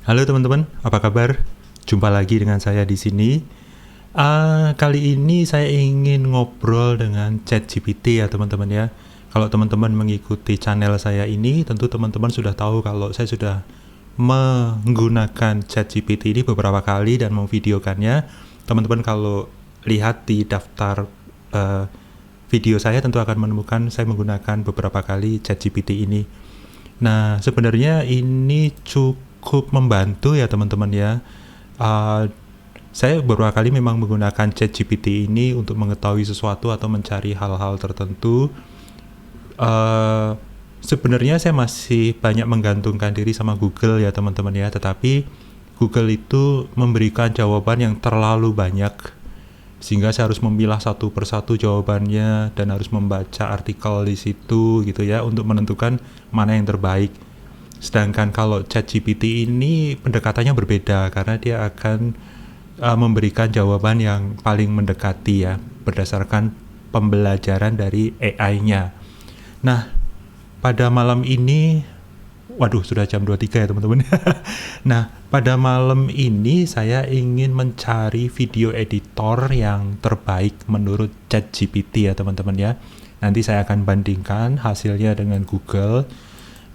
Halo teman-teman, apa kabar? Jumpa lagi dengan saya di sini. Kali ini saya ingin ngobrol dengan ChatGPT ya teman-teman ya. Kalau teman-teman mengikuti channel saya ini, tentu teman-teman sudah tahu kalau saya sudah menggunakan ChatGPT ini beberapa kali dan memvideokannya. Teman-teman kalau lihat di daftar eh, video saya tentu akan menemukan saya menggunakan beberapa kali ChatGPT ini. Nah, sebenarnya ini cukup membantu ya teman-teman ya. Uh, saya beberapa kali memang menggunakan ChatGPT ini untuk mengetahui sesuatu atau mencari hal-hal tertentu. Uh, Sebenarnya saya masih banyak menggantungkan diri sama Google ya teman-teman ya. Tetapi Google itu memberikan jawaban yang terlalu banyak sehingga saya harus memilah satu persatu jawabannya dan harus membaca artikel di situ gitu ya untuk menentukan mana yang terbaik. Sedangkan kalau ChatGPT ini pendekatannya berbeda karena dia akan memberikan jawaban yang paling mendekati ya berdasarkan pembelajaran dari AI-nya. Nah, pada malam ini waduh sudah jam 23 ya teman-teman. Nah, pada malam ini saya ingin mencari video editor yang terbaik menurut ChatGPT ya teman-teman ya. Nanti saya akan bandingkan hasilnya dengan Google.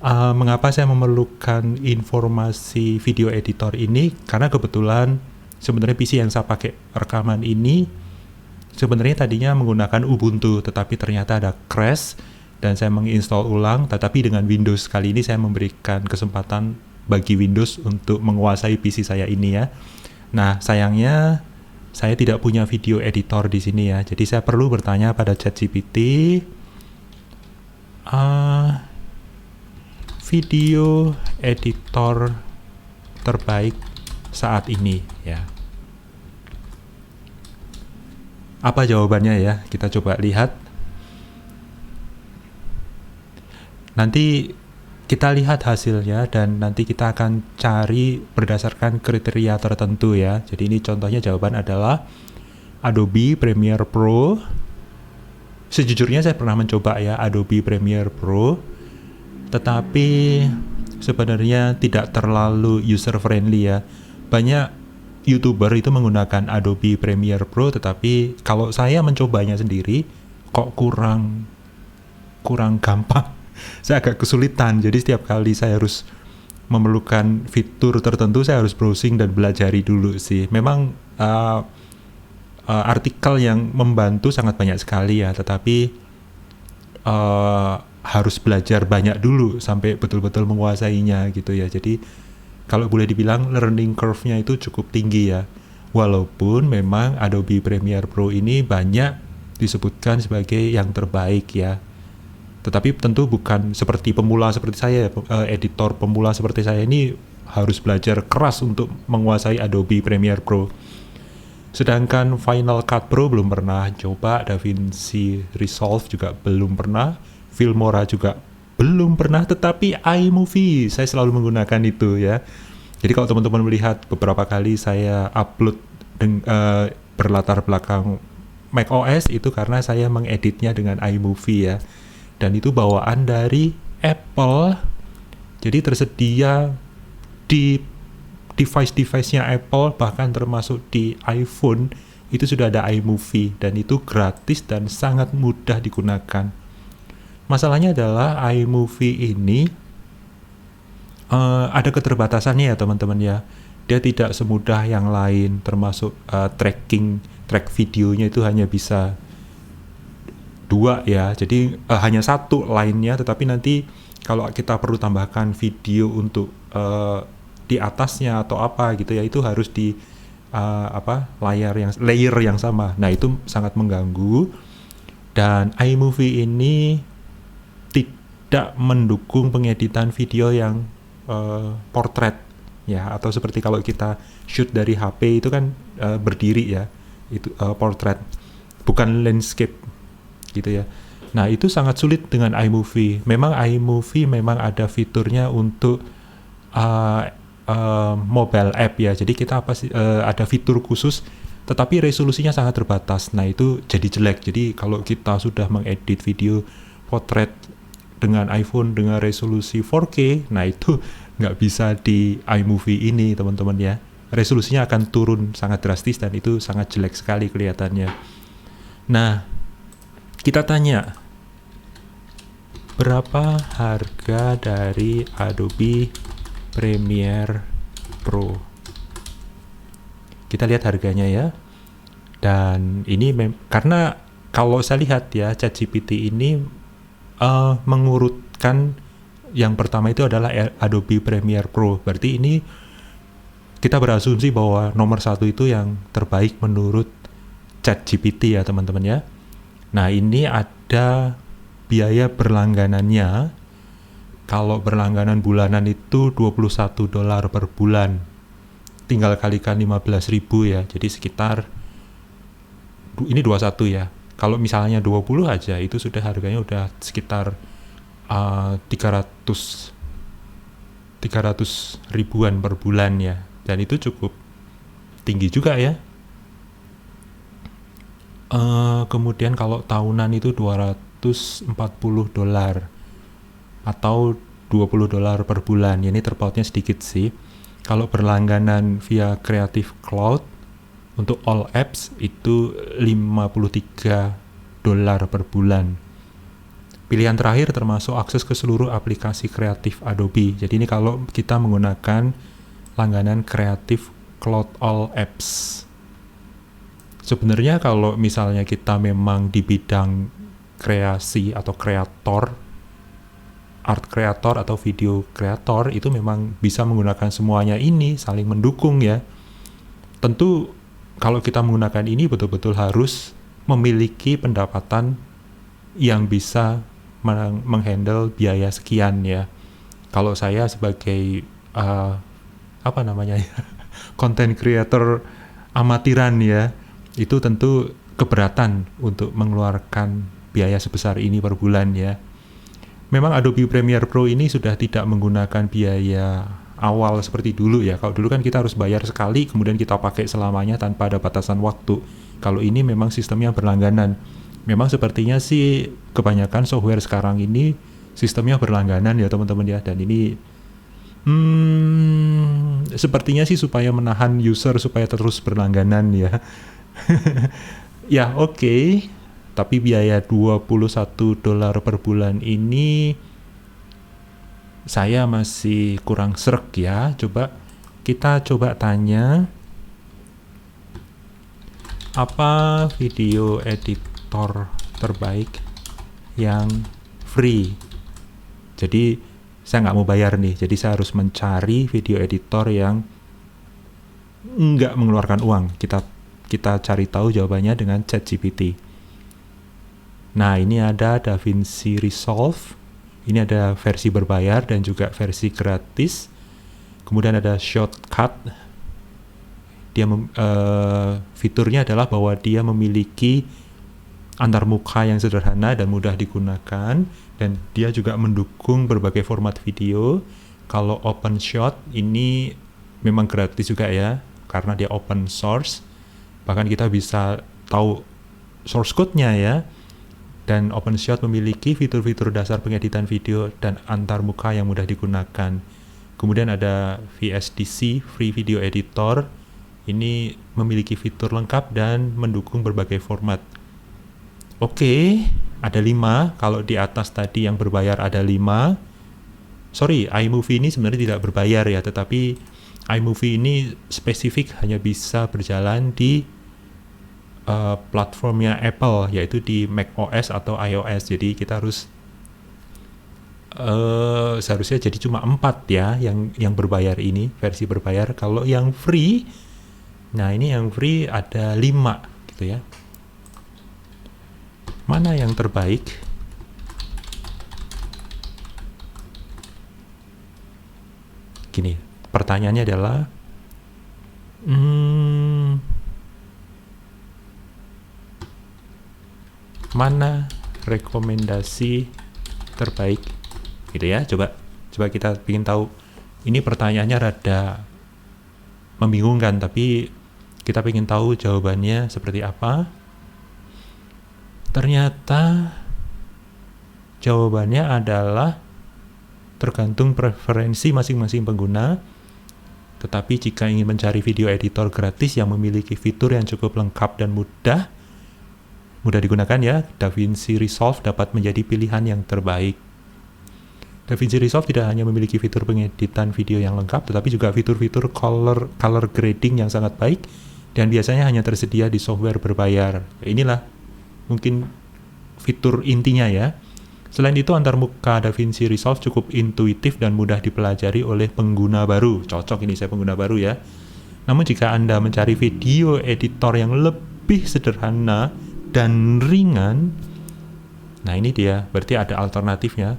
Mengapa saya memerlukan informasi video editor ini? Karena kebetulan sebenarnya PC yang saya pakai rekaman ini sebenarnya tadinya menggunakan Ubuntu, tetapi ternyata ada crash dan saya menginstall ulang. Tetapi dengan Windows kali ini saya memberikan kesempatan bagi Windows untuk menguasai PC saya ini ya. Nah, sayangnya saya tidak punya video editor di sini ya. Jadi saya perlu bertanya pada ChatGPT, video editor terbaik saat ini ya. Apa jawabannya ya? Kita coba lihat. Nanti kita lihat hasilnya dan nanti kita akan cari berdasarkan kriteria tertentu ya. Jadi ini contohnya jawaban adalah Adobe Premiere Pro. Sejujurnya saya pernah mencoba ya Adobe Premiere Pro, tetapi sebenarnya tidak terlalu user friendly ya. Banyak YouTuber itu menggunakan Adobe Premiere Pro, tetapi kalau saya mencobanya sendiri kok kurang gampang. Saya agak kesulitan, jadi setiap kali saya harus memerlukan fitur tertentu saya harus browsing dan belajari dulu sih. Memang artikel yang membantu sangat banyak sekali ya, tetapi harus belajar banyak dulu sampai betul-betul menguasainya gitu ya. Jadi kalau boleh dibilang learning curve-nya itu cukup tinggi ya. Walaupun memang Adobe Premiere Pro ini banyak disebutkan sebagai yang terbaik ya. Tetapi tentu bukan seperti pemula seperti saya, editor pemula seperti saya ini harus belajar keras untuk menguasai Adobe Premiere Pro. Sedangkan Final Cut Pro belum pernah coba, DaVinci Resolve juga belum pernah, Filmora juga belum pernah, tetapi iMovie saya selalu menggunakan itu ya. Jadi kalau teman-teman melihat beberapa kali saya upload berlatar belakang macOS itu karena saya mengeditnya dengan iMovie ya. Dan itu bawaan dari Apple, jadi tersedia di device-device-nya Apple, bahkan termasuk di iPhone itu sudah ada iMovie dan itu gratis dan sangat mudah digunakan. Masalahnya adalah iMovie ini ada keterbatasannya ya teman-teman ya. Dia tidak semudah yang lain, termasuk track videonya itu hanya bisa 2 ya, jadi hanya satu line-nya, tetapi nanti kalau kita perlu tambahkan video untuk di atasnya atau apa gitu ya, itu harus di layer yang sama. Nah itu sangat mengganggu dan iMovie ini tidak mendukung pengeditan video yang portrait ya, atau seperti kalau kita shoot dari HP itu kan berdiri ya, itu portrait bukan landscape gitu ya. Nah itu sangat sulit dengan iMovie. Memang iMovie memang ada fiturnya untuk mobile app ya. Jadi kita ada fitur khusus, tetapi resolusinya sangat terbatas. Nah itu jadi jelek. Jadi kalau kita sudah mengedit video portrait dengan iPhone dengan resolusi 4K, nah itu nggak bisa di iMovie ini teman-teman ya. Resolusinya akan turun sangat drastis dan itu sangat jelek sekali kelihatannya. Nah, kita tanya, berapa harga dari Adobe Premiere Pro? Kita lihat harganya ya. Dan ini karena kalau saya lihat ya, ChatGPT ini mengurutkan yang pertama itu adalah Adobe Premiere Pro. Berarti ini kita berasumsi bahwa nomor satu itu yang terbaik menurut ChatGPT ya teman-teman ya. Nah ini ada biaya berlangganannya. Kalau berlangganan bulanan itu $21 per bulan. Tinggal kalikan 15.000 ya. Jadi sekitar, ini 21 ya. Kalau misalnya 20 aja itu sudah harganya udah sekitar 300 ribuan per bulan ya, dan itu cukup tinggi juga ya. Kemudian kalau tahunan itu $240 atau $20 per bulan ya, ini terpautnya sedikit sih. Kalau berlangganan via Creative Cloud untuk all apps itu $53 per bulan. Pilihan terakhir termasuk akses ke seluruh aplikasi kreatif Adobe. Jadi ini kalau kita menggunakan langganan Creative Cloud All Apps. Sebenarnya kalau misalnya kita memang di bidang kreasi atau kreator, art kreator atau video kreator, itu memang bisa menggunakan semuanya ini, saling mendukung ya. Tentu kalau kita menggunakan ini betul-betul harus memiliki pendapatan yang bisa menghandle biaya sekian ya. Kalau saya sebagai content creator amatiran ya, itu tentu keberatan untuk mengeluarkan biaya sebesar ini per bulan ya. Memang Adobe Premiere Pro ini sudah tidak menggunakan biaya awal seperti dulu ya. Kalau dulu kan kita harus bayar sekali, kemudian kita pakai selamanya tanpa ada batasan waktu. Kalau ini memang sistemnya berlangganan. Memang sepertinya sih kebanyakan software sekarang ini sistemnya berlangganan ya teman-teman ya. Dan ini sepertinya sih supaya menahan user supaya terus berlangganan ya. Ya oke. Tapi biaya $21 per bulan ini saya masih kurang srek ya. Kita coba tanya, apa video editor terbaik yang free? Jadi saya nggak mau bayar nih, jadi saya harus mencari video editor yang nggak mengeluarkan uang. Kita cari tahu jawabannya dengan ChatGPT. Nah ini ada DaVinci Resolve, ini ada versi berbayar dan juga versi gratis. Kemudian ada Shortcut. Dia fiturnya adalah bahwa dia memiliki antarmuka yang sederhana dan mudah digunakan, dan dia juga mendukung berbagai format video. Kalau OpenShot ini memang gratis juga ya, karena dia open source. Bahkan kita bisa tahu source code-nya ya. Dan OpenShot memiliki fitur-fitur dasar pengeditan video dan antarmuka yang mudah digunakan. Kemudian ada VSDC, Free Video Editor. Ini memiliki fitur lengkap dan mendukung berbagai format. Oke, ada 5. Kalau di atas tadi yang berbayar ada 5. Sorry, iMovie ini sebenarnya tidak berbayar ya, tetapi iMovie ini spesifik hanya bisa berjalan di platformnya Apple, yaitu di macOS atau iOS. Jadi kita harus seharusnya jadi cuma 4 ya yang berbayar ini, versi berbayar. Kalau yang free, nah ini yang free ada 5 gitu ya. Mana yang terbaik? Gini, pertanyaannya adalah mana rekomendasi terbaik gitu ya. Coba kita ingin tahu. Ini pertanyaannya rada membingungkan, tapi kita ingin tahu jawabannya seperti apa. Ternyata jawabannya adalah tergantung preferensi masing-masing pengguna. Tetapi jika ingin mencari video editor gratis yang memiliki fitur yang cukup lengkap dan mudah digunakan ya, DaVinci Resolve dapat menjadi pilihan yang terbaik. DaVinci Resolve tidak hanya memiliki fitur pengeditan video yang lengkap, tetapi juga fitur-fitur color grading yang sangat baik dan biasanya hanya tersedia di software berbayar. Inilah mungkin fitur intinya ya. Selain itu, antarmuka DaVinci Resolve cukup intuitif dan mudah dipelajari oleh pengguna baru. Cocok ini, saya pengguna baru ya. Namun jika Anda mencari video editor yang lebih sederhana dan ringan, nah ini dia, berarti ada alternatifnya.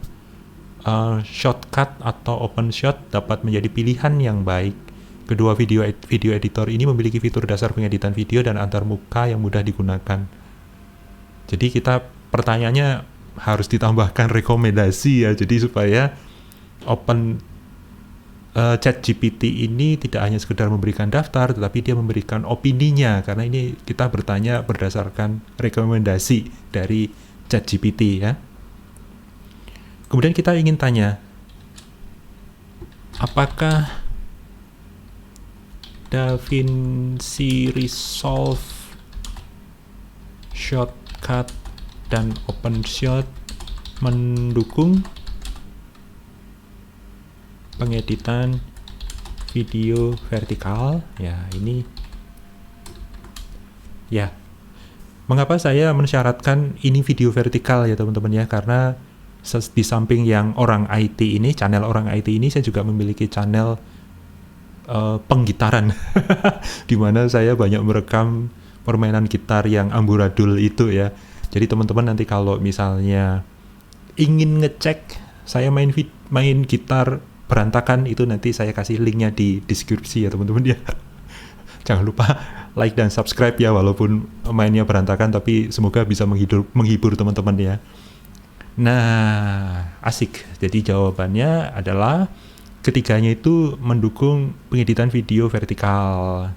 Shotcut atau OpenShot dapat menjadi pilihan yang baik. Kedua video editor ini memiliki fitur dasar pengeditan video dan antarmuka yang mudah digunakan. Jadi pertanyaannya harus ditambahkan rekomendasi ya, jadi supaya ChatGPT ini tidak hanya sekedar memberikan daftar, tetapi dia memberikan opininya, karena ini kita bertanya berdasarkan rekomendasi dari ChatGPT ya. Kemudian kita ingin tanya, apakah DaVinci Resolve, Shotcut, dan OpenShot mendukung pengeditan video vertikal? Ya, ini ya. Mengapa saya mensyaratkan ini video vertikal ya teman-teman ya? Karena di samping yang orang IT ini, channel orang IT ini, saya juga memiliki channel penggitaran di mana saya banyak merekam permainan gitar yang amburadul itu ya. Jadi teman-teman nanti kalau misalnya ingin ngecek saya main gitar berantakan, itu nanti saya kasih linknya di deskripsi ya teman-teman ya. Jangan lupa like dan subscribe ya, walaupun mainnya berantakan tapi semoga bisa menghibur teman-teman ya. Nah, asik. Jadi jawabannya adalah ketiganya itu mendukung pengeditan video vertikal.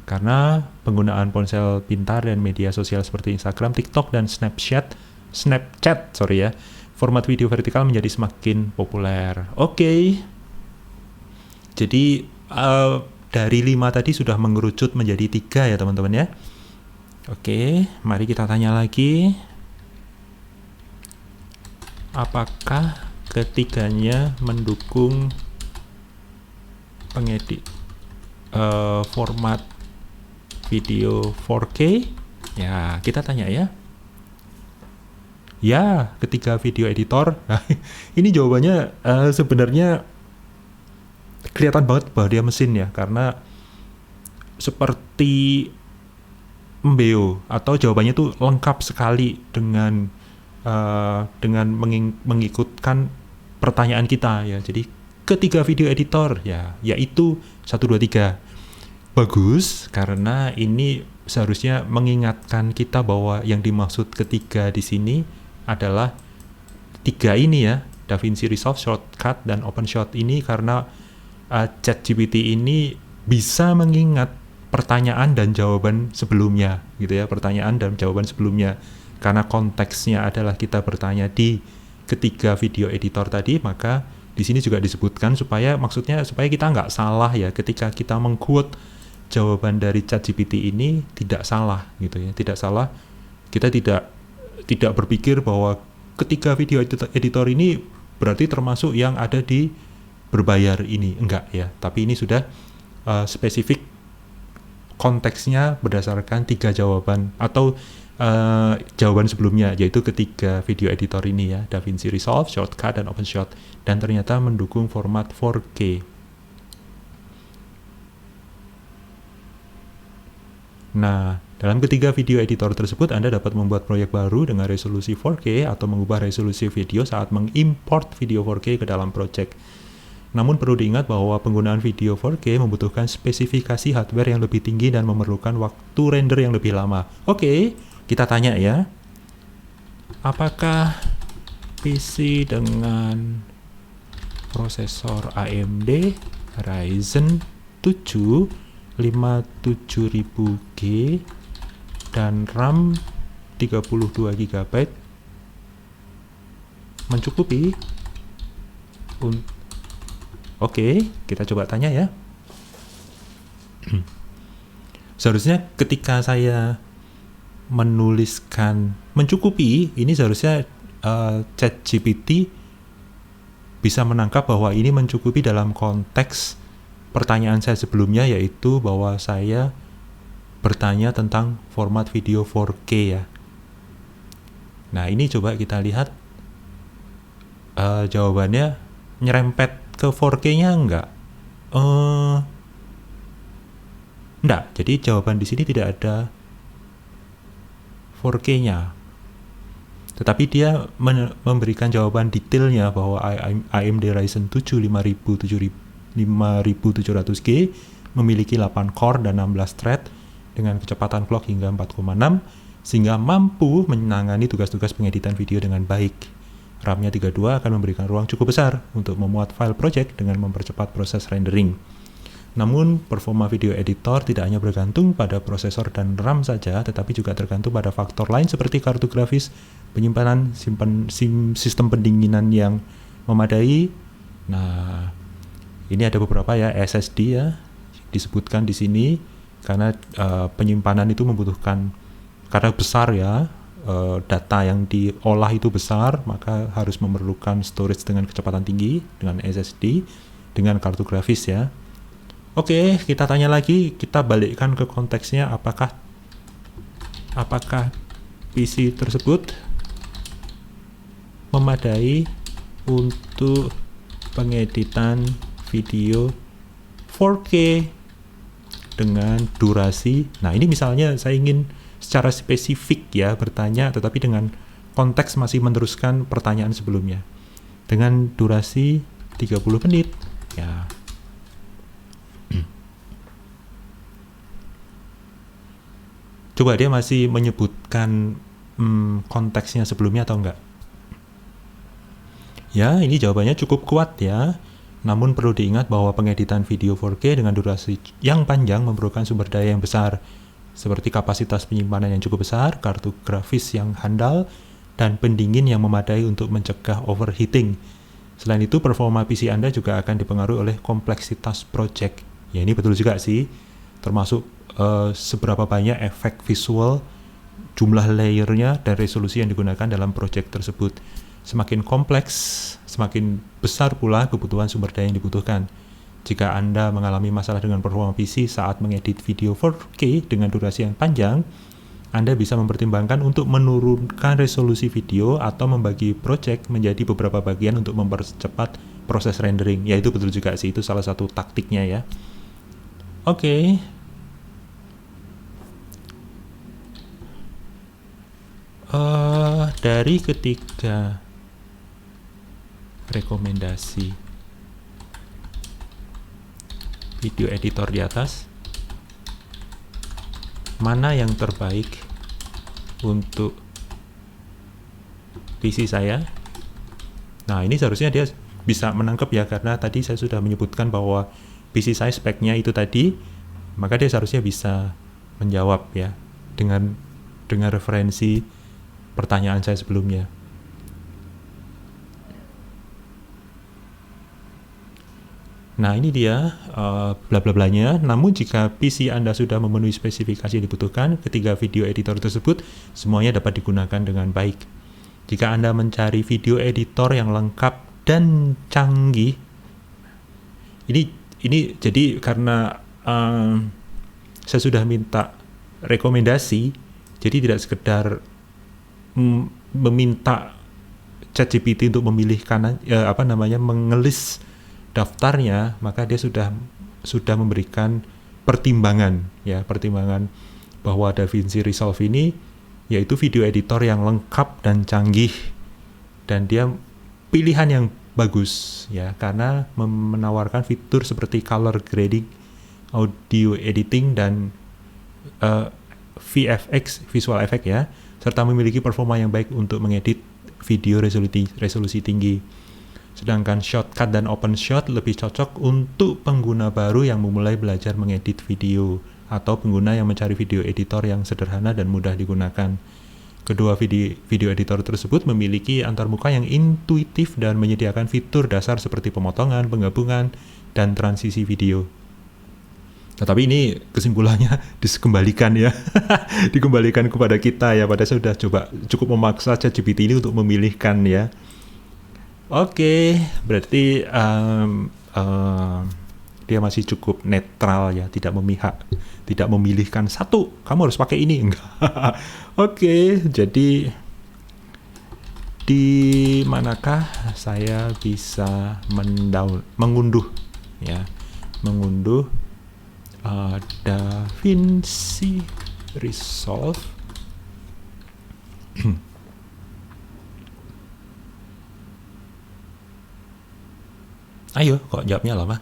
Karena penggunaan ponsel pintar dan media sosial seperti Instagram, TikTok, dan Snapchat, format video vertikal menjadi semakin populer. Oke. Jadi dari 5 tadi sudah mengerucut menjadi 3 ya teman-teman ya. Oke, mari kita tanya lagi. Apakah ketiganya mendukung format video 4K? Ya, kita tanya ya. Ya, ketiga video editor. Ini jawabannya sebenarnya kelihatan banget bahwa dia mesin ya, karena seperti Mbeo, atau jawabannya tuh lengkap sekali dengan mengikutkan pertanyaan kita ya. Jadi ketiga video editor ya, yaitu 1, 2, 3. Bagus, karena ini seharusnya mengingatkan kita bahwa yang dimaksud ketiga di sini adalah 3 ini ya, DaVinci Resolve, Shotcut, dan OpenShot ini, karena ChatGPT ini bisa mengingat pertanyaan dan jawaban sebelumnya gitu ya, pertanyaan dan jawaban sebelumnya. Karena konteksnya adalah kita bertanya di ketiga video editor tadi, maka di sini juga disebutkan supaya kita nggak salah ya ketika kita meng-quote jawaban dari ChatGPT ini, tidak salah gitu ya, tidak salah. Kita tidak berpikir bahwa ketiga video editor ini berarti termasuk yang ada di berbayar ini, enggak ya. Tapi ini sudah spesifik konteksnya berdasarkan 3 jawaban atau jawaban sebelumnya, yaitu ketiga video editor ini ya, DaVinci Resolve, Shotcut, dan OpenShot, dan ternyata mendukung format 4K. Nah, dalam ketiga video editor tersebut, Anda dapat membuat proyek baru dengan resolusi 4K atau mengubah resolusi video saat mengimport video 4K ke dalam proyek. Namun perlu diingat bahwa penggunaan video 4K membutuhkan spesifikasi hardware yang lebih tinggi dan memerlukan waktu render yang lebih lama. Oke, kita tanya ya. Apakah PC dengan prosesor AMD Ryzen 7 57000G dan RAM 32 GB mencukupi? Oke, kita coba tanya ya. Seharusnya ketika saya menuliskan mencukupi, ini seharusnya ChatGPT bisa menangkap bahwa ini mencukupi dalam konteks pertanyaan saya sebelumnya, yaitu bahwa saya bertanya tentang format video 4K ya. Nah, ini coba kita lihat jawabannya nyerempet ke 4K-nya enggak? Enggak, jadi jawaban di sini tidak ada 4K-nya. Tetapi dia memberikan jawaban detailnya bahwa AMD Ryzen 7 5700G memiliki 8 core dan 16 thread dengan kecepatan clock hingga 4,6 sehingga mampu menangani tugas-tugas pengeditan video dengan baik. RAM-nya 32 akan memberikan ruang cukup besar untuk memuat file project dengan mempercepat proses rendering. Namun, performa video editor tidak hanya bergantung pada prosesor dan RAM saja, tetapi juga tergantung pada faktor lain seperti kartu grafis, penyimpanan, sistem pendinginan yang memadai. Nah, ini ada beberapa ya, SSD ya, disebutkan di sini, karena penyimpanan itu membutuhkan, karena besar ya, data yang diolah itu besar, maka harus memerlukan storage dengan kecepatan tinggi, dengan SSD, dengan kartu grafis ya. Oke, kita tanya lagi, kita balikkan ke konteksnya, apakah PC tersebut memadai untuk pengeditan video 4K dengan durasi. Nah, ini misalnya saya ingin secara spesifik ya bertanya, tetapi dengan konteks masih meneruskan pertanyaan sebelumnya. Dengan durasi 30 menit ya. Coba dia masih menyebutkan konteksnya sebelumnya atau enggak? Ya, ini jawabannya cukup kuat ya. Namun perlu diingat bahwa pengeditan video 4K dengan durasi yang panjang memerlukan sumber daya yang besar, seperti kapasitas penyimpanan yang cukup besar, kartu grafis yang handal, dan pendingin yang memadai untuk mencegah overheating. Selain itu, performa PC Anda juga akan dipengaruhi oleh kompleksitas project. Ya, ini betul juga sih, termasuk seberapa banyak efek visual, jumlah layernya, dan resolusi yang digunakan dalam project tersebut. Semakin kompleks, semakin besar pula kebutuhan sumber daya yang dibutuhkan. Jika Anda mengalami masalah dengan performa PC saat mengedit video 4K dengan durasi yang panjang, Anda bisa mempertimbangkan untuk menurunkan resolusi video atau membagi project menjadi beberapa bagian untuk mempercepat proses rendering. Ya, itu betul juga sih, itu salah satu taktiknya ya. Oke. Dari ketiga rekomendasi video editor di atas, mana yang terbaik untuk PC saya? Nah, ini seharusnya dia bisa menangkap ya, karena tadi saya sudah menyebutkan bahwa PC saya speknya itu tadi, maka dia seharusnya bisa menjawab ya dengan referensi pertanyaan saya sebelumnya. Nah, ini dia bla bla blanya. Namun jika PC Anda sudah memenuhi spesifikasi yang dibutuhkan, ketiga video editor tersebut semuanya dapat digunakan dengan baik. Jika Anda mencari video editor yang lengkap dan canggih, ini jadi karena saya sudah minta rekomendasi, jadi tidak sekedar meminta ChatGPT untuk memilih mengelis daftarnya, maka dia sudah memberikan pertimbangan bahwa DaVinci Resolve ini yaitu video editor yang lengkap dan canggih, dan dia pilihan yang bagus ya, karena menawarkan fitur seperti color grading, audio editing, dan VFX, visual effect ya, serta memiliki performa yang baik untuk mengedit video resolusi tinggi. Sedangkan Shotcut dan OpenShot lebih cocok untuk pengguna baru yang memulai belajar mengedit video atau pengguna yang mencari video editor yang sederhana dan mudah digunakan. Kedua video editor tersebut memiliki antarmuka yang intuitif dan menyediakan fitur dasar seperti pemotongan, penggabungan, dan transisi video. Nah, tapi ini kesimpulannya dikembalikan ya, dikembalikan kepada kita ya. Padahal saya sudah cukup memaksa ChatGPT ini untuk memilihkan ya. Oke, berarti dia masih cukup netral ya, tidak memihak, tidak memilihkan satu, kamu harus pakai ini, enggak. Oke, jadi di manakah saya bisa mengunduh DaVinci Resolve Ayo, kok jawabnya lama?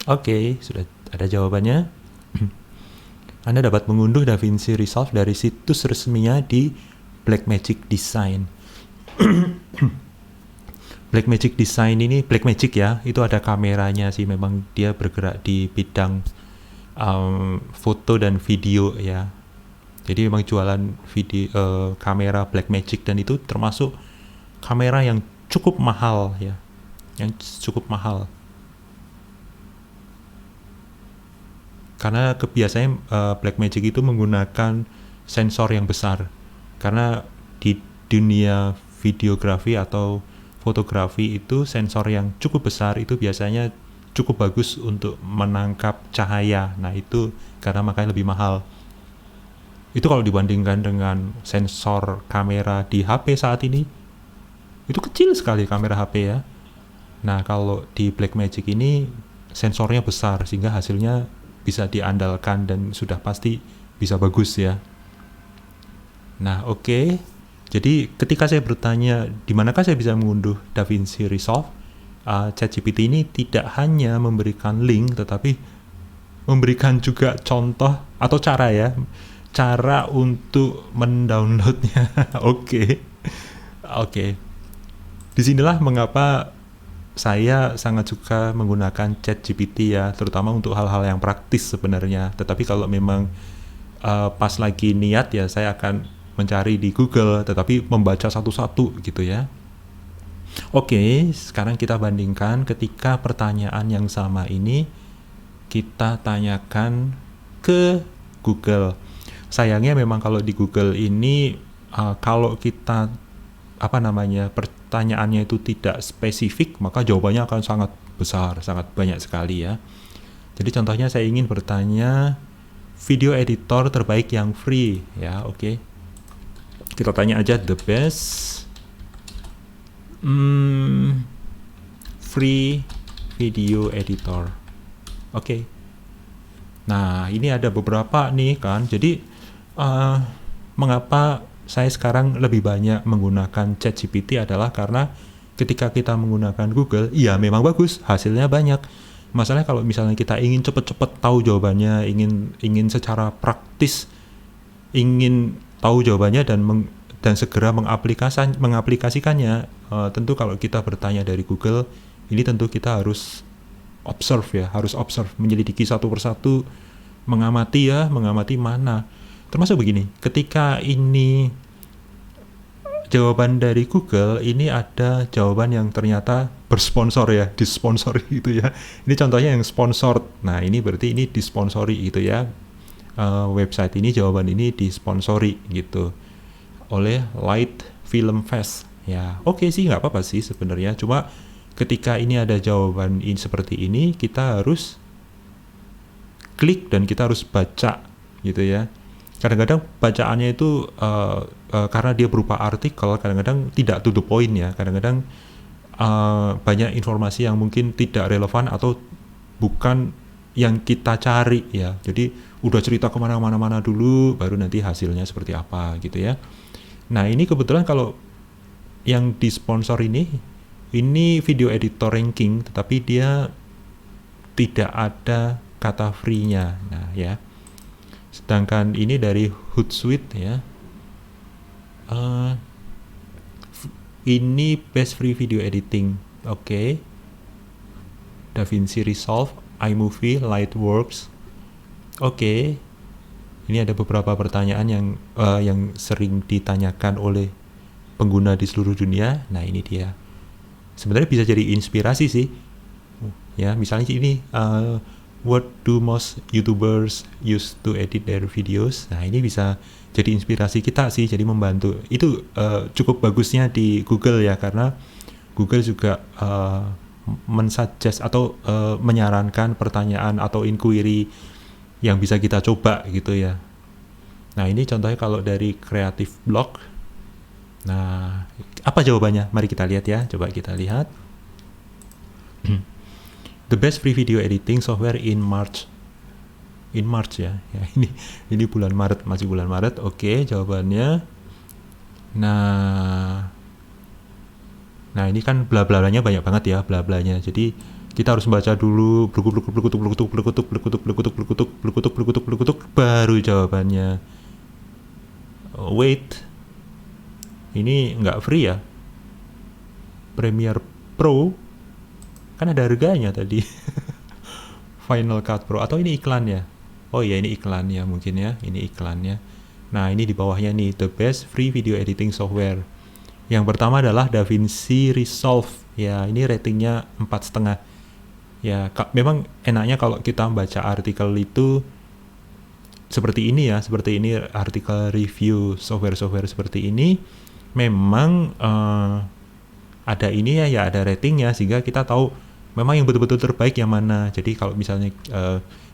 Oke, sudah ada jawabannya. Anda dapat mengunduh DaVinci Resolve dari situs resminya di Blackmagic Design. Blackmagic Design ini, Blackmagic ya, itu ada kameranya sih, memang dia bergerak di bidang foto dan video ya. Jadi memang jualan video kamera Blackmagic, dan itu termasuk kamera yang cukup mahal ya, karena kebiasaan Blackmagic itu menggunakan sensor yang besar, karena di dunia videografi atau fotografi itu sensor yang cukup besar itu biasanya cukup bagus untuk menangkap cahaya. Nah itu karena makanya lebih mahal. Itu kalau dibandingkan dengan sensor kamera di HP saat ini, itu kecil sekali kamera HP ya. Nah kalau di Blackmagic ini sensornya besar sehingga hasilnya bisa diandalkan dan sudah pasti bisa bagus ya. Nah oke. Jadi ketika saya bertanya di manakah saya bisa mengunduh DaVinci Resolve, ChatGPT ini tidak hanya memberikan link tetapi memberikan juga contoh atau cara untuk mendownloadnya. Oke. Disinilah mengapa saya sangat suka menggunakan ChatGPT ya, terutama untuk hal-hal yang praktis sebenarnya. Tetapi kalau memang pas lagi niat ya saya akan mencari di Google, tetapi membaca satu-satu gitu ya. Oke, sekarang kita bandingkan ketika pertanyaan yang sama ini kita tanyakan ke Google. Sayangnya memang kalau di Google ini kalau kita pertanyaannya itu tidak spesifik, maka jawabannya akan sangat besar, sangat banyak sekali ya. Jadi contohnya saya ingin bertanya video editor terbaik yang free ya, oke. Kita tanya aja the best free video editor. Oke. Nah, ini ada beberapa nih kan. Jadi mengapa saya sekarang lebih banyak menggunakan ChatGPT adalah karena ketika kita menggunakan Google, iya memang bagus, hasilnya banyak. Masalahnya kalau misalnya kita ingin cepet-cepet tahu jawabannya, ingin secara praktis, ingin tahu jawabannya dan segera mengaplikasikannya, tentu kalau kita bertanya dari Google, ini tentu kita harus observe, menyelidiki satu persatu, mengamati mana. Termasuk begini, ketika ini jawaban dari Google, ini ada jawaban yang ternyata bersponsor ya, disponsori gitu ya. Ini contohnya yang sponsored. Nah ini berarti ini disponsori gitu ya. Website ini, jawaban ini disponsori gitu oleh Light Film Fest ya. Oke sih, nggak apa-apa sih sebenarnya, cuma ketika ini ada jawaban ini seperti ini, kita harus klik dan kita harus baca gitu ya. Kadang-kadang bacaannya itu karena dia berupa artikel, kadang-kadang tidak to the point ya, kadang-kadang banyak informasi yang mungkin tidak relevan atau bukan yang kita cari ya. Jadi udah cerita kemana-mana dulu, baru nanti hasilnya seperti apa gitu ya. Nah ini kebetulan kalau yang disponsor ini video editor ranking, tetapi dia tidak ada kata free-nya. Nah ya, sedangkan ini dari Hootsuite ya, ini best free video editing. Oke. DaVinci Resolve, iMovie, Lightworks. Oke, ini ada beberapa pertanyaan yang sering ditanyakan oleh pengguna di seluruh dunia. Nah, ini dia. Sebenarnya bisa jadi inspirasi sih. Ya, misalnya ini, what do most YouTubers use to edit their videos? Nah, ini bisa jadi inspirasi kita sih, jadi membantu. Itu cukup bagusnya di Google ya, karena Google juga mensuggest atau menyarankan pertanyaan atau inquiry yang bisa kita coba gitu ya. Nah, ini contohnya kalau dari Creative Blog. Nah, apa jawabannya? Mari kita lihat ya. Coba kita lihat. The best free video editing software in March. In March ya. Ya, ini bulan Maret, masih bulan Maret. Oke, jawabannya. Nah, ini kan bla-blanya banyak banget ya, bla-blanya. Jadi kita harus membaca dulu blekutuk, baru jawabannya. Wait, ini nggak free ya? Premiere Pro kan ada harganya tadi. Final Cut Pro, atau ini iklan ya? Oh iya, ini iklan ya mungkin ya, ini iklannya. Nah, ini di bawahnya nih, the best free video editing software. Yang pertama adalah DaVinci Resolve. Ya, ini ratingnya 4,5. Ya, memang enaknya kalau kita membaca artikel itu seperti ini ya, seperti ini artikel review software-software seperti ini. Memang ada ini ya, ada ratingnya, sehingga kita tahu memang yang betul-betul terbaik yang mana. Jadi kalau misalnya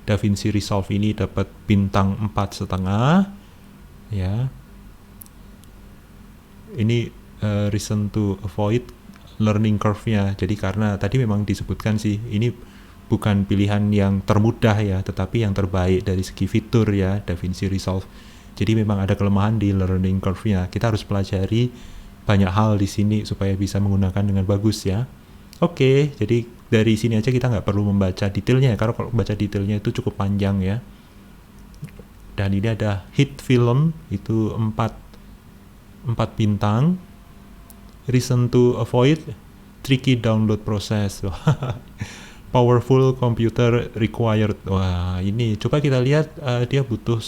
DaVinci Resolve ini dapat bintang 4,5 ya. Ini reason to avoid learning curve-nya. Jadi karena tadi memang disebutkan sih, ini bukan pilihan yang termudah ya, tetapi yang terbaik dari segi fitur ya, DaVinci Resolve. Jadi memang ada kelemahan di learning curve-nya. Kita harus pelajari banyak hal di sini supaya bisa menggunakan dengan bagus ya. Oke, jadi dari sini aja kita nggak perlu membaca detailnya, karena kalau membaca detailnya itu cukup panjang ya. Dan ini ada hit film, itu 4 bintang. Reason to avoid tricky download process. Powerful computer required. Wah, ini coba kita lihat dia butuh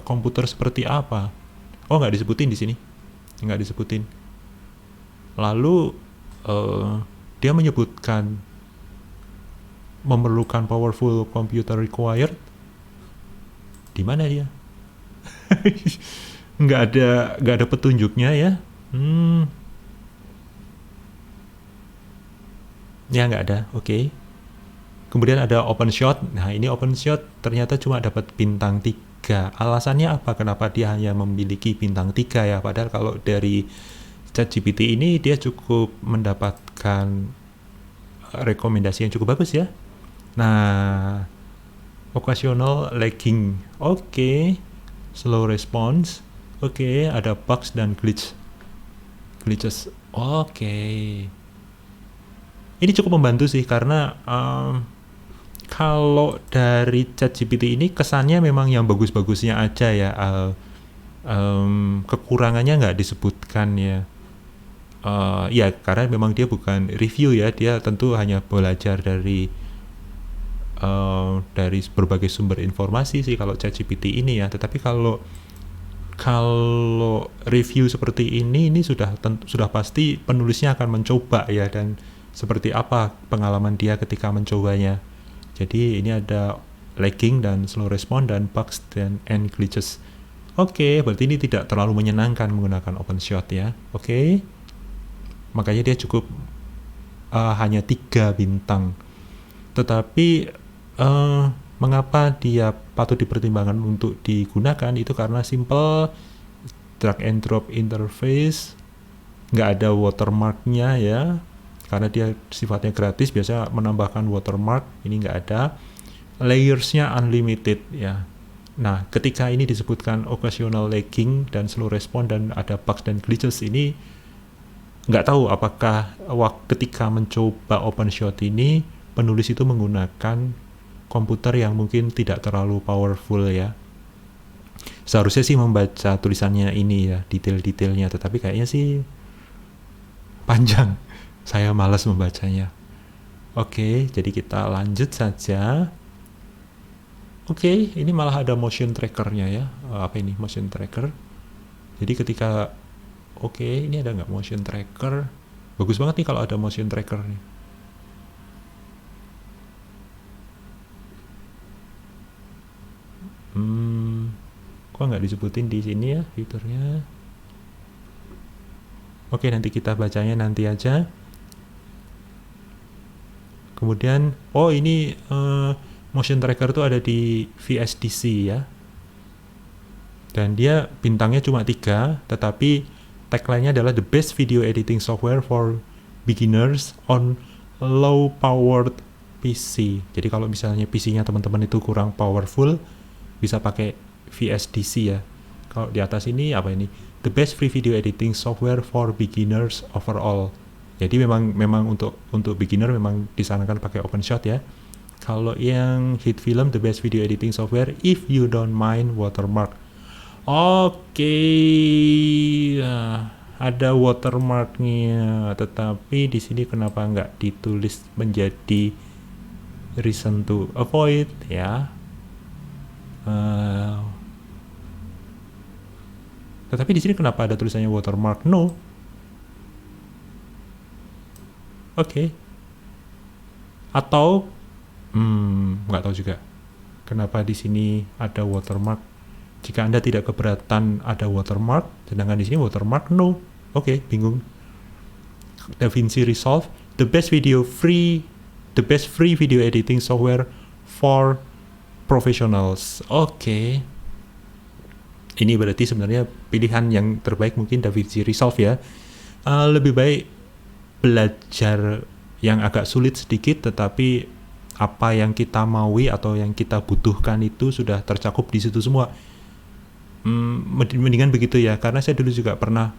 komputer seperti apa. Oh, nggak disebutin di sini, nggak disebutin. Lalu dia menyebutkan memerlukan powerful computer required. Di mana dia? nggak ada petunjuknya ya. Ya, nggak ada. Oke. Kemudian ada OpenShot. Nah, ini OpenShot ternyata cuma dapat bintang 3. Alasannya apa? Kenapa dia hanya memiliki bintang 3 ya? Padahal kalau dari ChatGPT ini dia cukup mendapatkan rekomendasi yang cukup bagus ya. Nah, occasional lagging. Oke. Slow response. Oke, ada bugs dan glitches. Oke. Ini cukup membantu sih, karena kalau dari ChatGPT ini kesannya memang yang bagus-bagusnya aja ya, kekurangannya nggak disebutkan ya. Ya, karena memang dia bukan review ya, dia tentu hanya belajar dari berbagai sumber informasi sih kalau ChatGPT ini ya. Tetapi kalau review seperti ini sudah pasti penulisnya akan mencoba ya, dan seperti apa pengalaman dia ketika mencobanya. Jadi ini ada lagging dan slow response dan bugs and glitches. Oke, berarti ini tidak terlalu menyenangkan menggunakan OpenShot ya. Oke. Makanya dia cukup hanya 3 bintang. Tetapi mengapa dia patut dipertimbangkan untuk digunakan? Itu karena simple, drag and drop interface, nggak ada watermarknya ya, karena dia sifatnya gratis. Biasa menambahkan watermark, ini nggak ada. Layersnya unlimited ya. Nah, ketika ini disebutkan occasional lagging dan slow response dan ada bugs dan glitches, ini nggak tahu apakah ketika mencoba OpenShot ini penulis itu menggunakan komputer yang mungkin tidak terlalu powerful ya. Seharusnya sih membaca tulisannya ini ya, detail-detailnya, tetapi kayaknya sih panjang. Saya malas membacanya. Oke, jadi kita lanjut saja. Oke, ini malah ada motion trackernya ya. Apa ini motion tracker? Jadi ketika ini ada nggak motion tracker? Bagus banget nih kalau ada motion tracker nih. Kok nggak disebutin di sini ya fiturnya? Oke, nanti kita bacanya nanti aja. Kemudian, ini motion tracker tuh ada di VSDC ya. Dan dia bintangnya cuma 3, tetapi tagline-nya adalah the best video editing software for beginners on low powered PC. Jadi kalau misalnya PC-nya teman-teman itu kurang powerful, bisa pakai VSDC ya. Kalau di atas ini apa ini? The best free video editing software for beginners overall. Jadi memang untuk beginner memang disarankan pakai OpenShot ya. Kalau yang hit film, the best video editing software if you don't mind watermark. Oke, nah, ada watermarknya, tetapi di sini kenapa nggak ditulis menjadi reason to avoid ya? Tetapi di sini kenapa ada tulisannya watermark? No. Oke. Atau nggak tahu juga kenapa di sini ada watermark. Jika Anda tidak keberatan ada watermark, sedangkan di sini watermark no. Oke, bingung. DaVinci Resolve, the best free video editing software for professionals. Oke. Ini berarti sebenarnya pilihan yang terbaik mungkin DaVinci Resolve ya. Lebih baik belajar yang agak sulit sedikit, tetapi apa yang kita maui atau yang kita butuhkan itu sudah tercakup di situ semua. Mendingan begitu ya, karena saya dulu juga pernah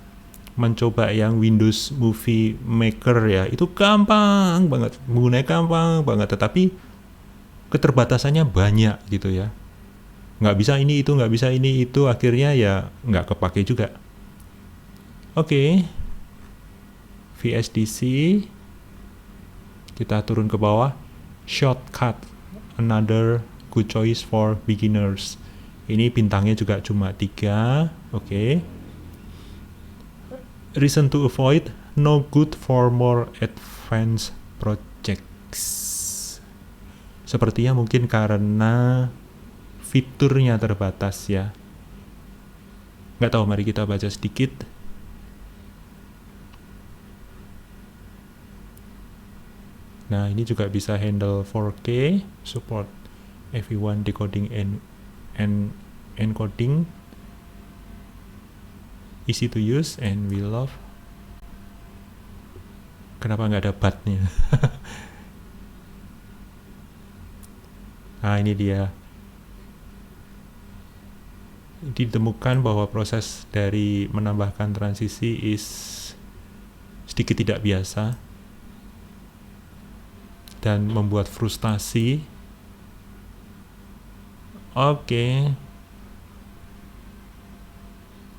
mencoba yang Windows Movie Maker ya, itu gampang banget, menggunakan gampang banget, tetapi keterbatasannya banyak gitu ya, nggak bisa ini itu, akhirnya ya nggak kepake juga. Oke. VSDC, kita turun ke bawah, Shotcut, another good choice for beginners. Ini bintangnya juga cuma 3. Oke. Reason to avoid, no good for more advanced projects. Sepertinya mungkin karena fiturnya terbatas ya. Nggak tahu, mari kita baca sedikit. Nah, ini juga bisa handle 4K, support AV1 decoding and encoding, easy to use, and we love. Kenapa nggak ada BAT-nya? Nah, ini dia. Ditemukan bahwa proses dari menambahkan transisi is sedikit tidak biasa dan membuat frustasi. Oke.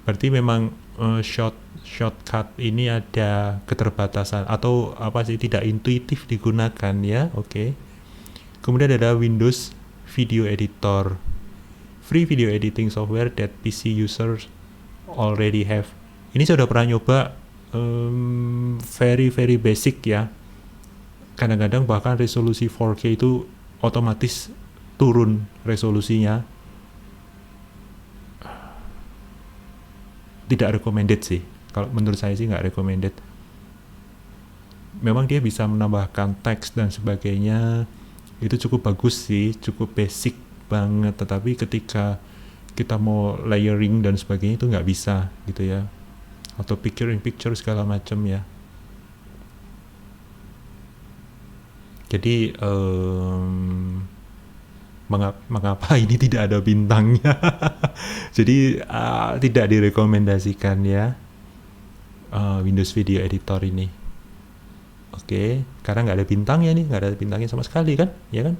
Berarti memang shortcut ini ada keterbatasan atau apa sih, tidak intuitif digunakan ya. Oke. Kemudian ada Windows Video Editor, free video editing software that PC users already have. Ini saya udah pernah nyoba, very basic ya. Kadang-kadang bahkan resolusi 4K itu otomatis turun resolusinya. Tidak recommended sih. Kalau menurut saya sih nggak recommended. Memang dia bisa menambahkan teks dan sebagainya. Itu cukup bagus sih, cukup basic banget. Tetapi ketika kita mau layering dan sebagainya itu nggak bisa gitu ya. Atau picture segala macam ya. Jadi mengapa ini tidak ada bintangnya? Jadi tidak direkomendasikan ya, Windows Video Editor ini. Oke, karena nggak ada bintangnya nih, nggak ada bintangnya sama sekali kan, ya kan?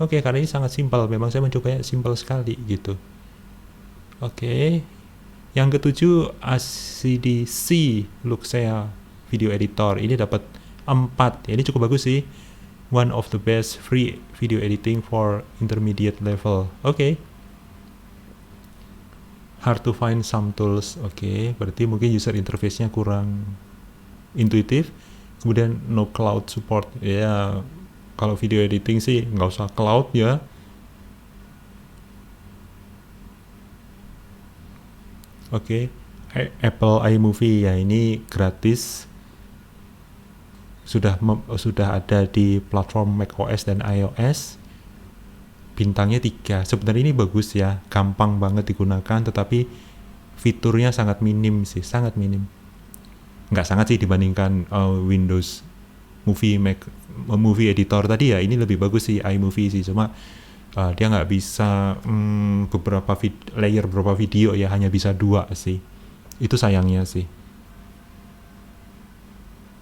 Oke, karena ini sangat simpel. Memang saya mencobanya simpel sekali gitu. Oke, yang ketujuh ACDC Luxea Video Editor. Ini dapat 4. Ya, ini cukup bagus sih. one of the best free video editing for intermediate level. Oke. Hard to find some tools. Oke, berarti mungkin user interface-nya kurang intuitif. Kemudian no cloud support. Ya, kalau video editing sih nggak usah cloud ya. Oke, Apple iMovie ya, ini gratis. Sudah ada di platform macOS dan iOS. Bintangnya 3. Sebenarnya ini bagus ya, gampang banget digunakan, tetapi fiturnya sangat minim sih, sangat minim. Nggak sangat sih dibandingkan Windows Movie Editor tadi ya, ini lebih bagus sih iMovie sih, cuma dia nggak bisa beberapa video ya, hanya bisa 2 sih. Itu sayangnya sih.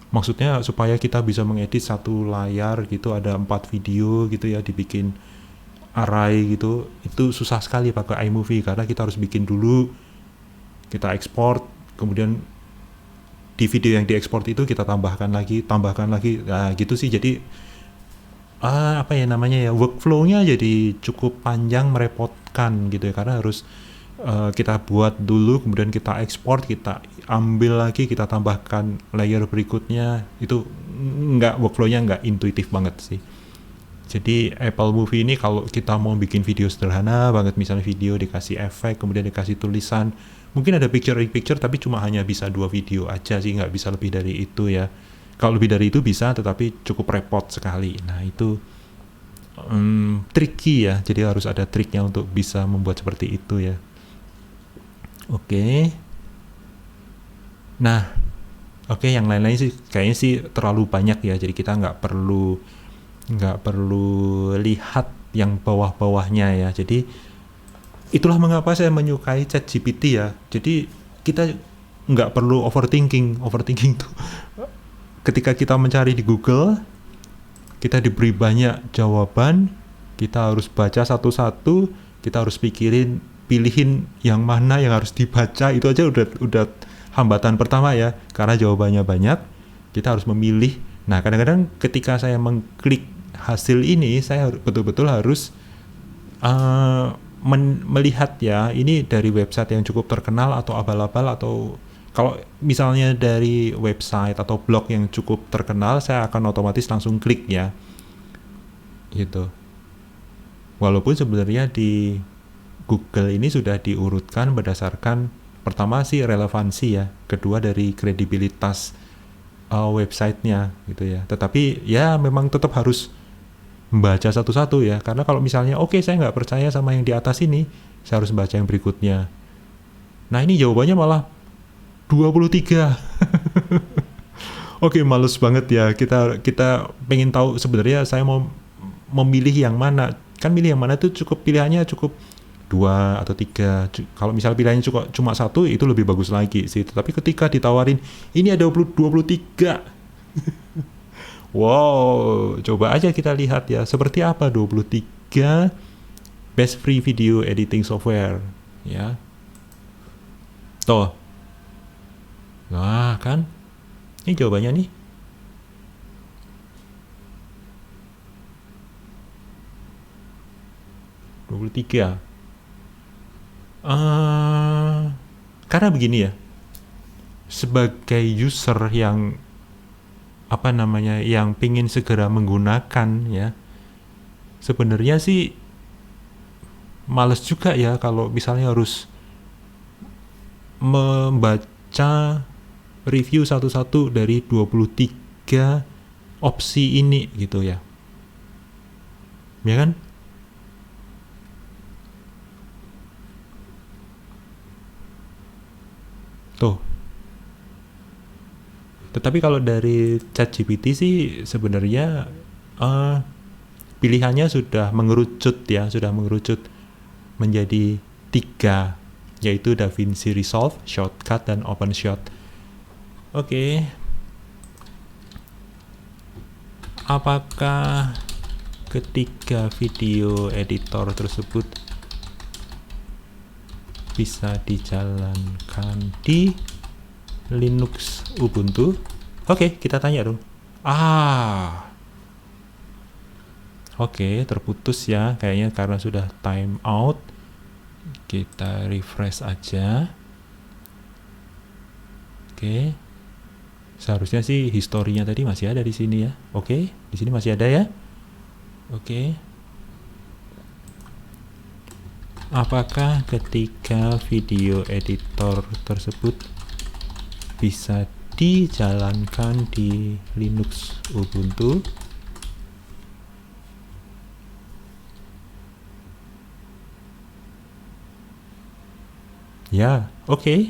Maksudnya supaya kita bisa mengedit satu layar gitu, ada 4 video gitu ya, dibikin array gitu, itu susah sekali pakai iMovie, karena kita harus bikin dulu, kita ekspor, kemudian di video yang diekspor itu kita tambahkan lagi, nah gitu sih. Jadi apa ya namanya ya, workflow-nya jadi cukup panjang, merepotkan gitu ya, karena harus kita buat dulu, kemudian kita ekspor, kita ambil lagi, kita tambahkan layer berikutnya. Itu workflow-nya nggak intuitif banget sih. Jadi Apple Movie ini kalau kita mau bikin video sederhana banget, misalnya video dikasih efek, kemudian dikasih tulisan, mungkin ada picture tapi cuma hanya bisa 2 video aja sih, nggak bisa lebih dari itu ya. Kalau lebih dari itu bisa, tetapi cukup repot sekali. Nah itu tricky ya, jadi harus ada triknya untuk bisa membuat seperti itu ya. Oke. Nah, oke, yang lain-lain sih kayaknya sih terlalu banyak ya, jadi kita nggak perlu lihat yang bawah-bawahnya ya. Jadi itulah mengapa saya menyukai ChatGPT ya. Jadi kita nggak perlu overthinking tuh. Ketika kita mencari di Google, kita diberi banyak jawaban, kita harus baca satu-satu, kita harus pilihin yang mana yang harus dibaca. Itu aja udah hambatan pertama ya, karena jawabannya banyak, kita harus memilih. Nah, kadang-kadang ketika saya mengklik hasil ini, saya betul-betul harus melihat ya, ini dari website yang cukup terkenal atau abal-abal, atau kalau misalnya dari website atau blog yang cukup terkenal, saya akan otomatis langsung klik ya, gitu. Walaupun sebenarnya di Google ini sudah diurutkan berdasarkan, pertama sih relevansi ya, kedua dari kredibilitas websitenya gitu ya. Tetapi ya memang tetap harus membaca satu-satu ya, karena kalau misalnya saya nggak percaya sama yang di atas ini, saya harus baca yang berikutnya. Nah ini jawabannya malah 23. Oke, males banget ya, kita pengen tahu sebenarnya saya mau memilih yang mana. Kan milih yang mana tuh pilihannya cukup 2 atau 3. Kalau misalnya pilihannya cuma 1, itu lebih bagus lagi sih. Tapi ketika ditawarin ini ada 23. Wow, coba aja kita lihat ya, seperti apa 23 best free video editing software ya. Tuh. Nah, kan? Ini jawabannya nih. Karena begini ya, sebagai user yang yang pingin segera menggunakan ya, sebenarnya sih males juga ya kalau misalnya harus membaca review satu-satu dari 23 opsi ini gitu ya. Ya kan? Tuh. Tetapi kalau dari ChatGPT sih sebenarnya pilihannya sudah mengerucut menjadi 3, yaitu DaVinci Resolve, Shortcut, dan OpenShot. Oke. Apakah ketiga video editor tersebut bisa dijalankan di Linux Ubuntu? Oke, kita tanya dong. Oke, terputus ya kayaknya karena sudah time out. Kita refresh aja. Oke. Seharusnya sih historinya tadi masih ada di sini ya. Oke, di sini masih ada ya. Oke. Apakah ketika video editor tersebut bisa dijalankan di Linux Ubuntu? Ya, oke.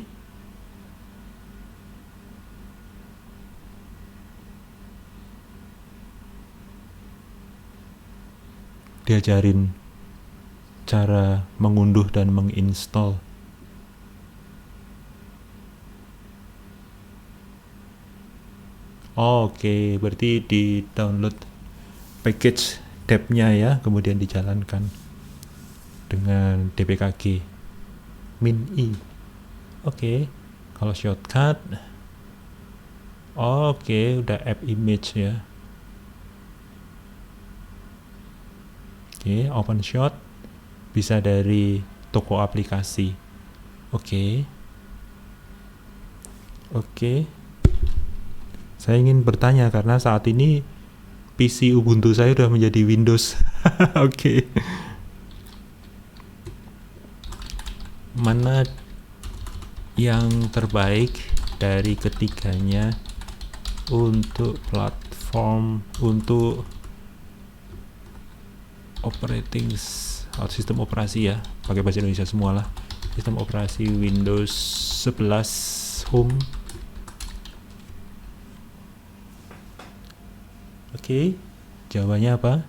Diajarin cara mengunduh dan menginstall. Oke, berarti di download package dep-nya ya, kemudian dijalankan dengan dpkg min-i. Oke, kalau shortcut, oke, udah app image ya. Oke, OpenShot bisa dari toko aplikasi. Oke. Oke. Saya ingin bertanya karena saat ini PC Ubuntu saya sudah menjadi Windows. Oke. Mana yang terbaik dari ketiganya untuk platform, untuk operating sistem operasi ya, pakai bahasa Indonesia semua lah, sistem operasi Windows 11 Home. Oke, jawabannya apa?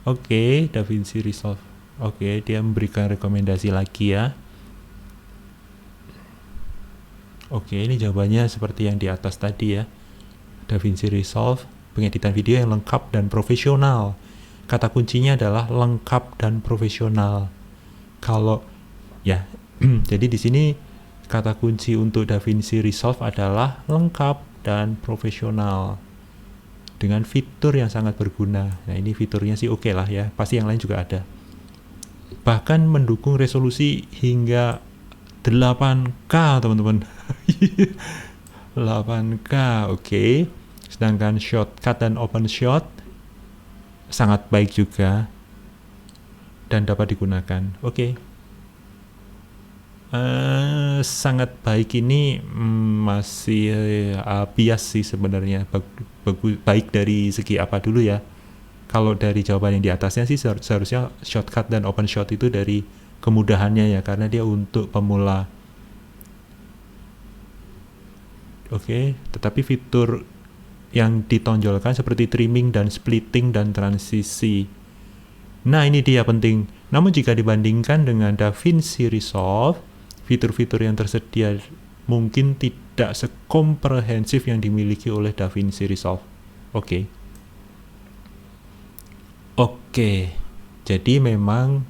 Oke, DaVinci Resolve. Oke, dia memberikan rekomendasi lagi ya. Oke, ini jawabannya seperti yang di atas tadi ya. DaVinci Resolve, pengeditan video yang lengkap dan profesional. Kata kuncinya adalah lengkap dan profesional. Kalau ya, jadi di sini kata kunci untuk DaVinci Resolve adalah lengkap dan profesional dengan fitur yang sangat berguna. Nah, ini fiturnya sih oke lah ya. Pasti yang lain juga ada. Bahkan mendukung resolusi hingga 8K, teman-teman. 8K, oke. Sedangkan shortcut dan OpenShot sangat baik juga dan dapat digunakan. Oke. Sangat baik ini masih bias sih sebenarnya. Baik dari segi apa dulu ya? Kalau dari jawaban yang di atasnya sih seharusnya shortcut dan OpenShot itu dari kemudahannya ya, karena dia untuk pemula. Oke, tetapi fitur yang ditonjolkan seperti trimming dan splitting dan transisi. Nah, ini dia penting. Namun jika dibandingkan dengan DaVinci Resolve, fitur-fitur yang tersedia mungkin tidak sekomprehensif yang dimiliki oleh DaVinci Resolve. Oke. Jadi memang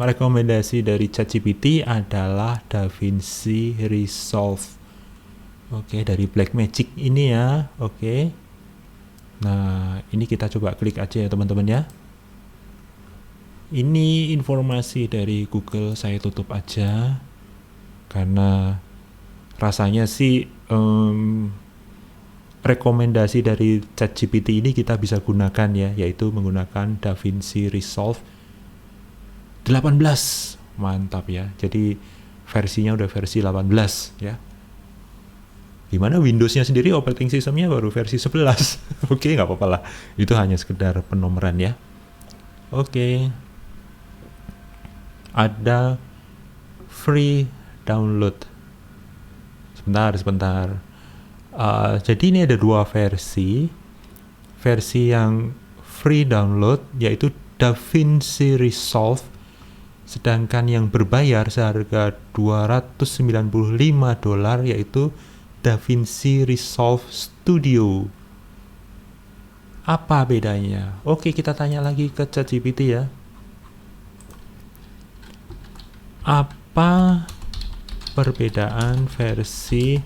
rekomendasi dari ChatGPT adalah DaVinci Resolve. Oke, dari Blackmagic ini ya. Oke. Nah, ini kita coba klik aja ya teman-teman ya. Ini informasi dari Google, saya tutup aja karena rasanya sih rekomendasi dari ChatGPT ini kita bisa gunakan ya, yaitu menggunakan DaVinci Resolve 18. Mantap ya. Jadi versinya udah versi 18 ya. Gimana Windows-nya sendiri operating system-nya baru versi 11. Oke, nggak apa-apa lah. Itu hanya sekedar penomoran ya. Oke. Ada free download. Sebentar. Jadi ini ada dua versi. Versi yang free download yaitu DaVinci Resolve, sedangkan yang berbayar seharga $295 yaitu DaVinci Resolve Studio. Apa bedanya? Oke, kita tanya lagi ke ChatGPT ya. Apa perbedaan versi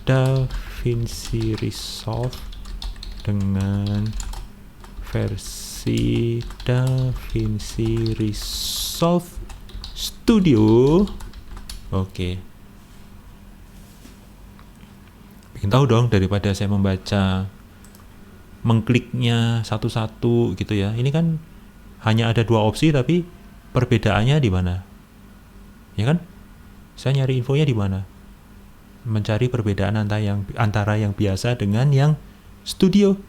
DaVinci DaVinci Resolve dengan versi DaVinci Resolve Studio. Oke. Bikin tahu dong daripada saya membaca, mengkliknya satu-satu gitu ya. Ini kan hanya ada 2 opsi tapi perbedaannya di mana? Ya kan? Saya nyari infonya di mana? Mencari perbedaan antara yang biasa dengan yang studio.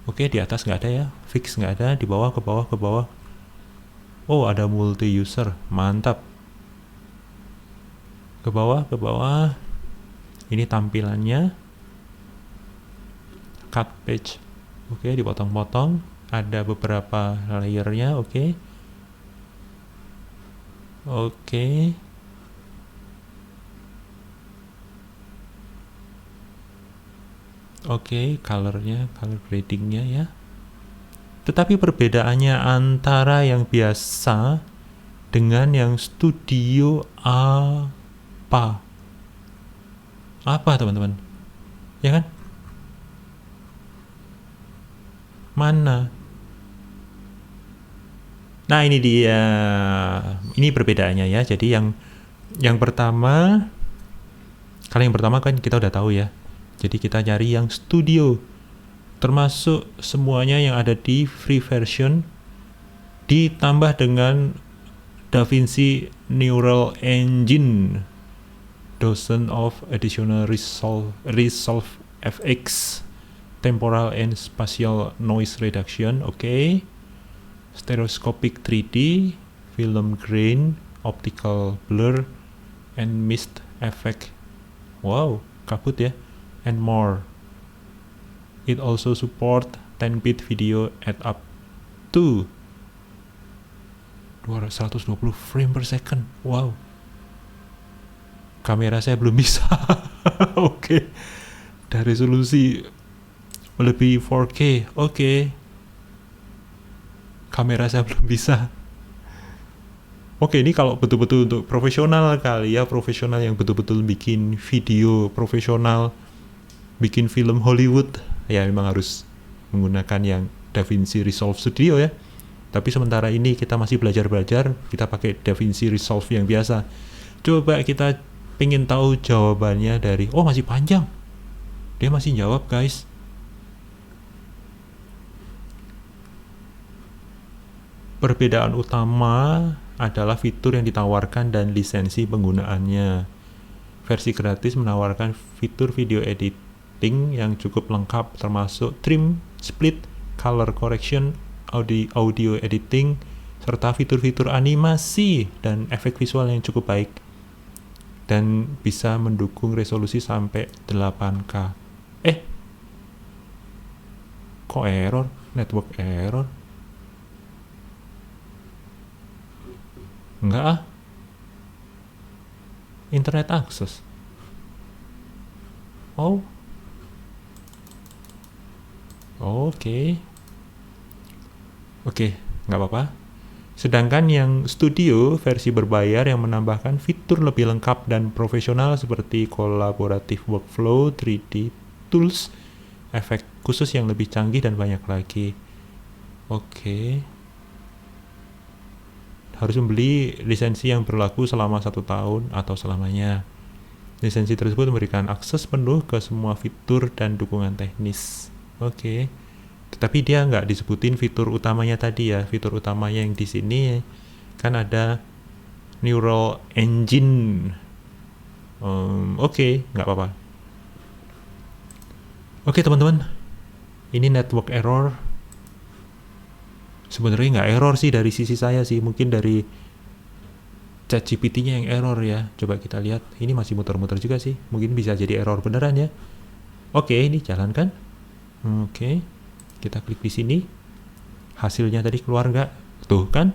Oke, di atas nggak ada ya, fix nggak ada, di bawah ke bawah ke bawah. Oh, ada multi user, mantap. Ke bawah ke bawah. Ini tampilannya. Cut page. Oke, dipotong-potong. Ada beberapa layernya. Oke. Oke. Oke, colornya, color gradingnya ya. Tetapi perbedaannya antara yang biasa dengan yang studio apa? Apa teman-teman? Ya kan? Mana? Nah, ini dia. Ini perbedaannya ya. Jadi yang pertama, kalau yang pertama kan kita udah tahu ya. Jadi kita cari yang studio, termasuk semuanya yang ada di free version, ditambah dengan DaVinci Neural Engine, dozen of additional resolve FX, temporal and spatial noise reduction, oke. Stereoscopic 3D, film grain, optical blur, and mist effect. Wow, kabut ya. And more. It also support 10-bit video at up to 120 frame per second. Wow. Kamera saya belum bisa. Oke. Dari resolusi lebih 4K. Oke. Kamera saya belum bisa. Oke, ini kalau betul-betul untuk profesional kali ya, profesional yang betul-betul bikin video profesional, bikin film Hollywood, ya memang harus menggunakan yang DaVinci Resolve Studio ya. Tapi sementara ini kita masih belajar-belajar, kita pakai DaVinci Resolve yang biasa. Coba kita pengen tahu jawabannya dari, oh masih panjang. Dia masih jawab guys. Perbedaan utama adalah fitur yang ditawarkan dan lisensi penggunaannya. Versi gratis menawarkan fitur video editing yang cukup lengkap, termasuk trim, split, color correction, audio editing, serta fitur-fitur animasi dan efek visual yang cukup baik, dan bisa mendukung resolusi sampai 8K. Kok error? Network error? Enggak ah. Internet access. Oh. Oke, nggak apa-apa. Sedangkan yang studio versi berbayar yang menambahkan fitur lebih lengkap dan profesional seperti collaborative workflow, 3D tools, efek khusus yang lebih canggih dan banyak lagi. Oke. Harus membeli lisensi yang berlaku selama 1 tahun atau selamanya. Lisensi tersebut memberikan akses penuh ke semua fitur dan dukungan teknis. Oke. Tetapi dia nggak disebutin fitur utamanya tadi ya. Fitur utamanya yang di sini kan ada Neural Engine. Oke, nggak apa-apa. Oke teman-teman, ini network error. Sebenarnya nggak error sih dari sisi saya sih, mungkin dari ChatGPT-nya yang error ya. Coba kita lihat, ini masih muter-muter juga sih. Mungkin bisa jadi error beneran ya. Oke, ini jalankan. Oke, kita klik di sini. Hasilnya tadi keluar nggak? Tuh kan?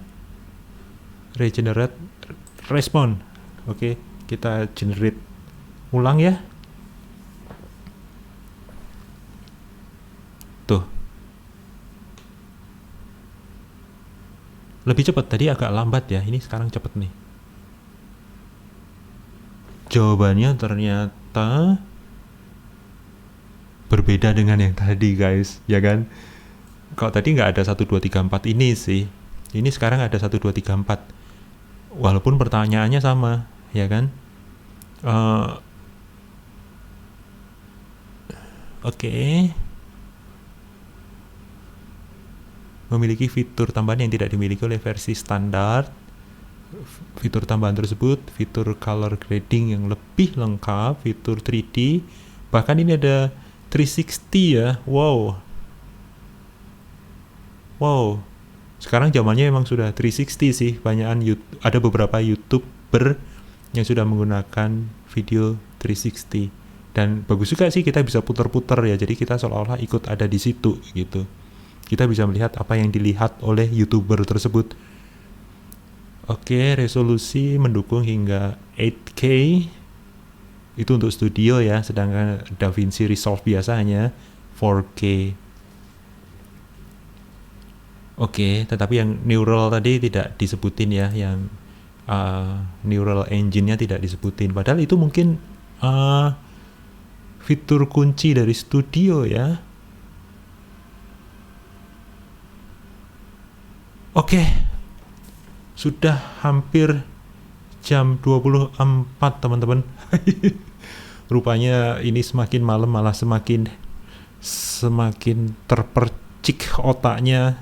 Regenerate respond. Oke, kita generate ulang ya. Tuh. Lebih cepat, tadi agak lambat ya. Ini sekarang cepet nih. Jawabannya ternyata ternyata berbeda dengan yang tadi guys, ya kan? Kalau tadi nggak ada 1, 2, 3, 4 ini sih, ini sekarang ada 1, 2, 3, 4, walaupun pertanyaannya sama, ya kan? Oke. Memiliki fitur tambahan yang tidak dimiliki oleh versi standar. Fitur tambahan tersebut, fitur color grading yang lebih lengkap, fitur 3D, bahkan ini ada 360 ya. Wow. Sekarang zamannya emang sudah 360 sih. Ada beberapa YouTuber yang sudah menggunakan video 360. Dan bagus juga sih, kita bisa putar-putar ya. Jadi kita seolah-olah ikut ada di situ gitu. Kita bisa melihat apa yang dilihat oleh YouTuber tersebut. Oke, resolusi mendukung hingga 8K. Itu untuk studio ya, sedangkan DaVinci Resolve biasanya 4K. Oke, tetapi yang neural tadi tidak disebutin ya, yang neural engine-nya tidak disebutin. Padahal itu mungkin fitur kunci dari studio ya. Oke, sudah hampir jam 24 teman-teman. Rupanya ini semakin malam malah semakin terpercik otaknya.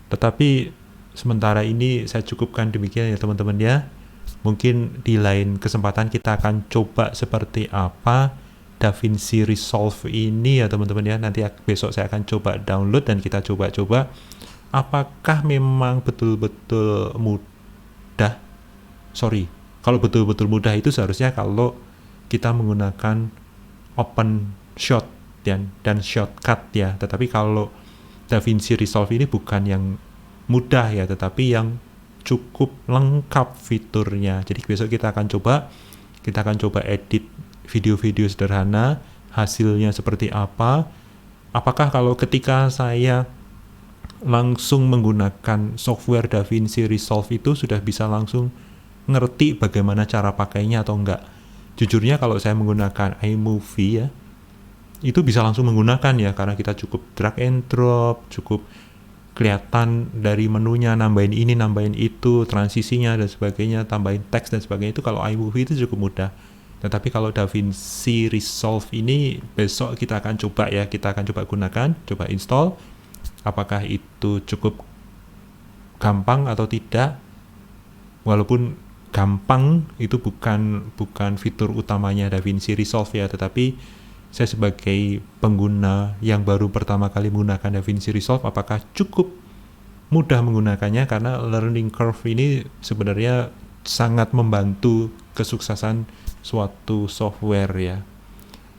Tetapi sementara ini saya cukupkan demikian ya teman-teman ya. Mungkin di lain kesempatan kita akan coba seperti apa DaVinci Resolve ini ya teman-teman ya. Nanti besok saya akan coba download dan kita coba-coba apakah memang betul-betul mudah. Kalau betul-betul mudah itu seharusnya kalau kita menggunakan OpenShot dan shortcut ya. Tetapi kalau DaVinci Resolve ini bukan yang mudah ya, tetapi yang cukup lengkap fiturnya. Jadi besok kita akan coba edit video-video sederhana, hasilnya seperti apa. Apakah kalau ketika saya langsung menggunakan software DaVinci Resolve itu sudah bisa langsung ngerti bagaimana cara pakainya atau enggak. Jujurnya kalau saya menggunakan iMovie ya, itu bisa langsung menggunakan ya, karena kita cukup drag and drop, cukup kelihatan dari menunya, nambahin ini, nambahin itu, transisinya dan sebagainya, tambahin teks dan sebagainya. Itu kalau iMovie itu cukup mudah. Tetapi kalau DaVinci Resolve ini besok kita akan coba gunakan, coba install. Apakah itu cukup gampang atau tidak? Walaupun gampang itu bukan fitur utamanya DaVinci Resolve ya, tetapi saya sebagai pengguna yang baru pertama kali menggunakan DaVinci Resolve, apakah cukup mudah menggunakannya? Karena learning curve ini sebenarnya sangat membantu kesuksesan suatu software ya.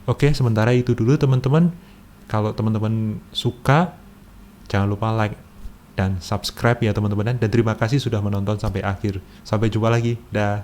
Oke, sementara itu dulu teman-teman. Kalau teman-teman suka, jangan lupa like dan subscribe ya teman-teman. Dan terima kasih sudah menonton sampai akhir. Sampai jumpa lagi. Dah.